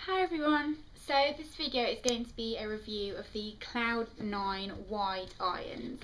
Hi everyone, so this video is going to be a review of the Cloud9 wide irons.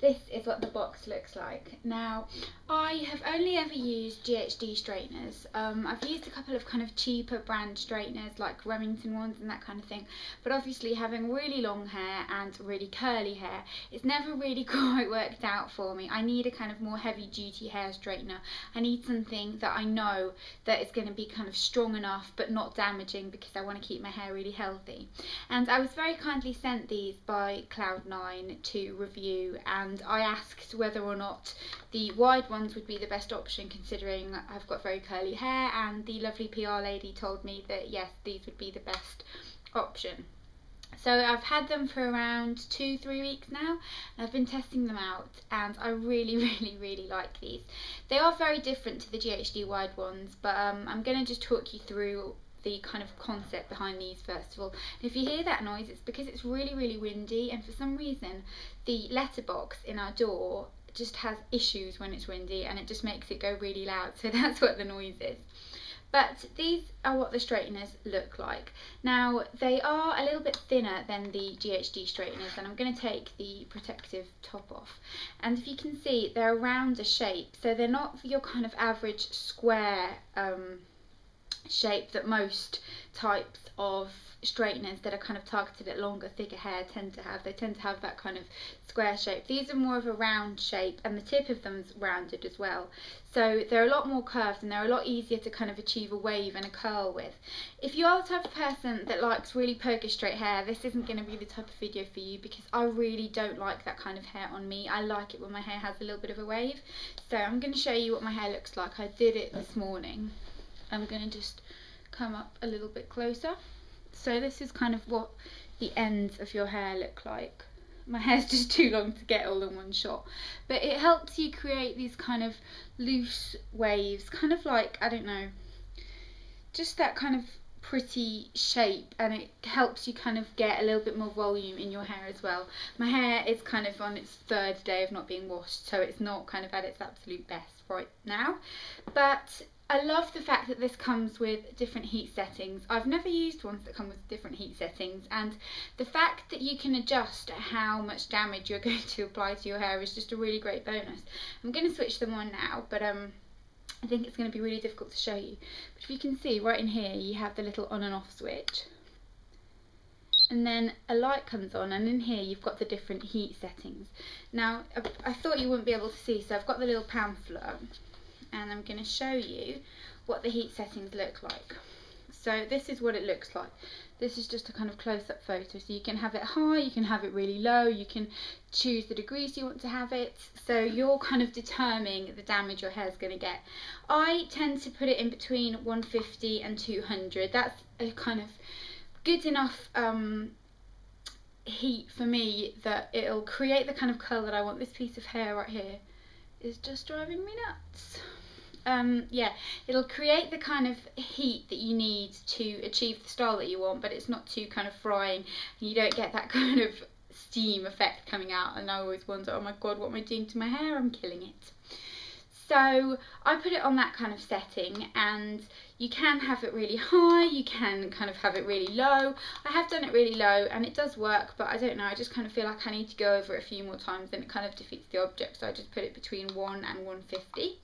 This is what the box looks like. Now, I have only ever used GHD straighteners. I've used a couple of kind of cheaper brand straighteners like Remington ones and that kind of thing, but obviously having really long hair and really curly hair, it's never really quite worked out for me. I need a kind of more heavy duty hair straightener. I need something that I know that is going to be kind of strong enough but not damaging, because I want to keep my hair really healthy. And I was very kindly sent these by Cloud9 to review, and I asked whether or not the wide ones would be the best option, considering I've got very curly hair, and the lovely PR lady told me that yes, these would be the best option. So I've had them for around 2-3 weeks now, and I've been testing them out, and I really like these. They are very different to the GHD wide ones, but I'm going to just talk you through the kind of concept behind these first of all. And if you hear that noise, it's because it's really windy, and for some reason the letterbox in our door just has issues when it's windy, and it just makes it go really loud, so that's what the noise is. But these are what the straighteners look like. Now, they are a little bit thinner than the GHD straighteners, and I'm going to take the protective top off. And if you can see, they're a rounder shape, so they're not your kind of average square shape that most types of straighteners that are kind of targeted at longer, thicker hair tend to have. They tend to have that kind of square shape. These are more of a round shape, and the tip of them's rounded as well. So they're a lot more curved, and they're a lot easier to kind of achieve a wave and a curl with. If you are the type of person that likes really poker straight hair, this isn't going to be the type of video for you, because I really don't like that kind of hair on me. I like it when my hair has a little bit of a wave. So I'm going to show you what my hair looks like. I did it this morning. I'm going to just come up a little bit closer. So this is kind of what the ends of your hair look like. My hair's just too long to get all in one shot, but it helps you create these kind of loose waves, kind of like, I don't know, just that kind of pretty shape, and it helps you kind of get a little bit more volume in your hair as well. My hair is kind of on its third day of not being washed, so it's not kind of at its absolute best right now, but I love the fact that this comes with different heat settings. I've never used ones that come with different heat settings, and the fact that you can adjust how much damage you're going to apply to your hair is just a really great bonus. I'm going to switch them on now, but I think it's going to be really difficult to show you. But if you can see right in here, you have the little on and off switch, and then a light comes on, and in here you've got the different heat settings. Now, I thought you wouldn't be able to see, so I've got the little pamphlet, and I'm going to show you what the heat settings look like. So this is what it looks like. This is just a kind of close-up photo, so you can have it high, you can have it really low, you can choose the degrees you want to have it, so you're kind of determining the damage your hair is going to get. I tend to put it in between 150 and 200. That's a kind of good enough heat for me that it'll create the kind of curl that I want. This piece of hair right here is just driving me nuts. Yeah, it'll create the kind of heat that you need to achieve the style that you want, but it's not too kind of frying, and you don't get that kind of steam effect coming out, and I always wonder, oh my god, what am I doing to my hair? I'm killing it. So I put it on that kind of setting, and you can have it really high, you can kind of have it really low. I have done it really low, and it does work, but I don't know, I just kind of feel like I need to go over it a few more times, and it kind of defeats the object, so I just put it between 1 and 150.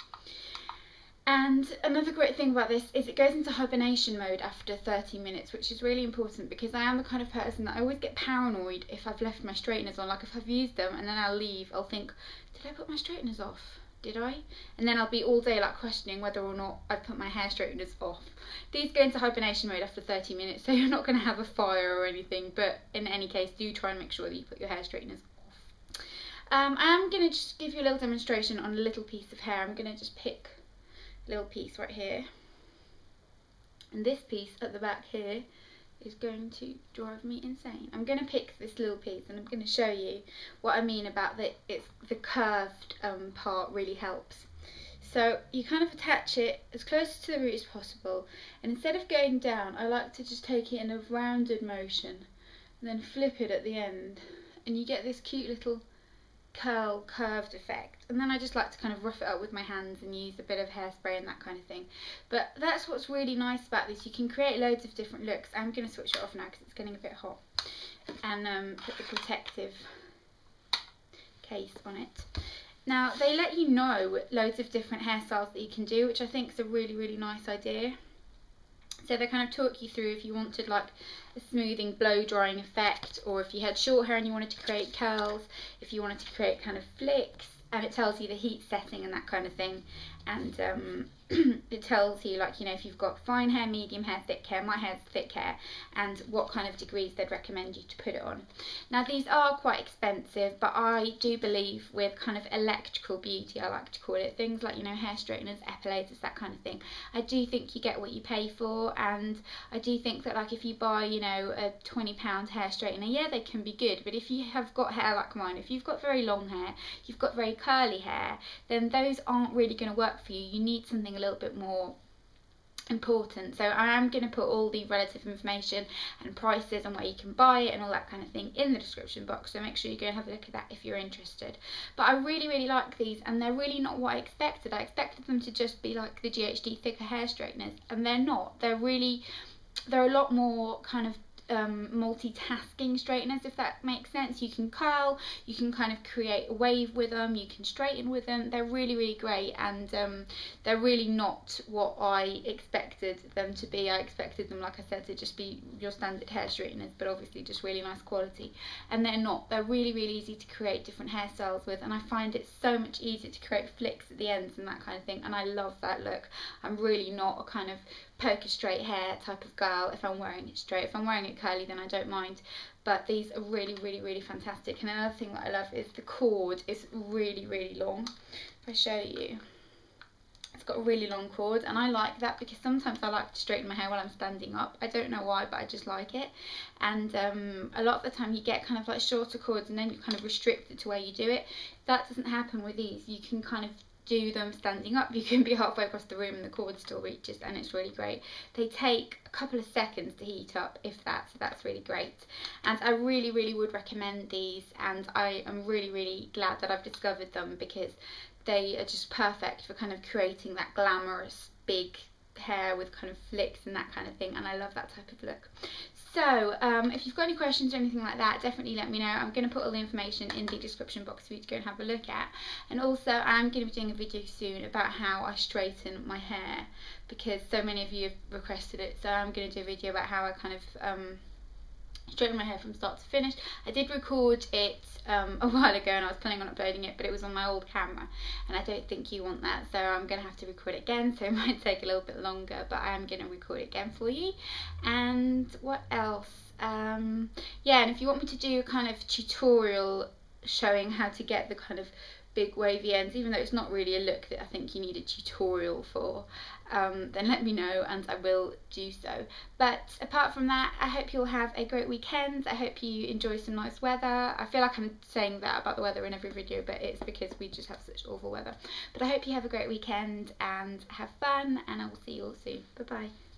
And another great thing about this is it goes into hibernation mode after 30 minutes, which is really important, because I am the kind of person that I always get paranoid if I've left my straighteners on. Like if I've used them and then I'll leave, I'll think, did I put my straighteners off? Did I? And then I'll be all day like questioning whether or not I've put my hair straighteners off. These go into hibernation mode after 30 minutes, so you're not going to have a fire or anything, but in any case, do try and make sure that you put your hair straighteners off. I am going to just give you a little demonstration on a little piece of hair. I'm going to just pick little piece right here, and this piece at the back here is going to drive me insane. I'm going to pick this little piece, and I'm going to show you what I mean about the curved part really helps. So you kind of attach it as close to the root as possible, and instead of going down, I like to just take it in a rounded motion and then flip it at the end, and you get this cute little curved effect, and then I just like to kind of rough it up with my hands and use a bit of hairspray and that kind of thing. But that's what's really nice about this. You can create loads of different looks. I'm going to switch it off now because it's getting a bit hot, and put the protective case on it. Now they let you know loads of different hairstyles that you can do, which I think is a really nice idea. So they kind of talk you through if you wanted like a smoothing blow drying effect, or if you had short hair and you wanted to create curls, if you wanted to create kind of flicks, and it tells you the heat setting and that kind of thing. And it tells you, like, you know, if you've got fine hair, medium hair, thick hair. My hair's thick hair, and what kind of degrees they'd recommend you to put it on. Now these are quite expensive, but I do believe with kind of electrical beauty, I like to call it, things like, you know, hair straighteners, epilators, that kind of thing, I do think you get what you pay for. And I do think that, like, if you buy, you know, a £20 hair straightener, yeah, they can be good, but if you have got hair like mine, if you've got very long hair, you've got very curly hair, then those aren't really going to work for you. You need something a little bit more important. So I am going to put all the relative information and prices and where you can buy it and all that kind of thing in the description box, so make sure you go and have a look at that if you're interested. But I really like these, and they're really not what I expected. I expected them to just be like the GHD thicker hair straighteners, and they're not. They're a lot more kind of multitasking straighteners, if that makes sense. You can curl, you can kind of create a wave with them, you can straighten with them. They're really great, and they're really not what I expected them to be. I expected them, like I said, to just be your standard hair straighteners, but obviously just really nice quality, and they're not. They're really easy to create different hairstyles with, and I find it so much easier to create flicks at the ends and that kind of thing, and I love that look. I'm really not a kind of poker straight hair type of girl if I'm wearing it straight. If I'm wearing it curly, then I don't mind, but these are really fantastic. And another thing that I love is the cord is really long. If I show you, it's got a really long cord, and I like that because sometimes I like to straighten my hair while I'm standing up. I don't know why, but I just like it. And a lot of the time you get kind of like shorter cords, and then you're kind of restricted to where you do it. That doesn't happen with these. You can kind of do them standing up. You can be halfway across the room and the cord still reaches, and it's really great. They take a couple of seconds to heat up, if that, so that's really great. And I really would recommend these, and I am really glad that I've discovered them, because they are just perfect for kind of creating that glamorous big hair with kind of flicks and that kind of thing, and I love that type of look. So if you've got any questions or anything like that, definitely let me know. I'm going to put all the information in the description box for you to go and have a look at. And also I'm going to be doing a video soon about how I straighten my hair, because so many of you have requested it. So I'm going to do a video about how I kind of straighten my hair from start to finish. I did record it a while ago, and I was planning on uploading it, but it was on my old camera, and I don't think you want that, so I'm going to have to record it again, so it might take a little bit longer, but I am going to record it again for you. And what else? Yeah, and if you want me to do a kind of tutorial showing how to get the kind of big wavy ends, even though it's not really a look that I think you need a tutorial for, then let me know and I will do so. But apart from that, I hope you'll have a great weekend. I hope you enjoy some nice weather. I feel like I'm saying that about the weather in every video, but it's because we just have such awful weather. But I hope you have a great weekend and have fun, and I will see you all soon. Bye bye.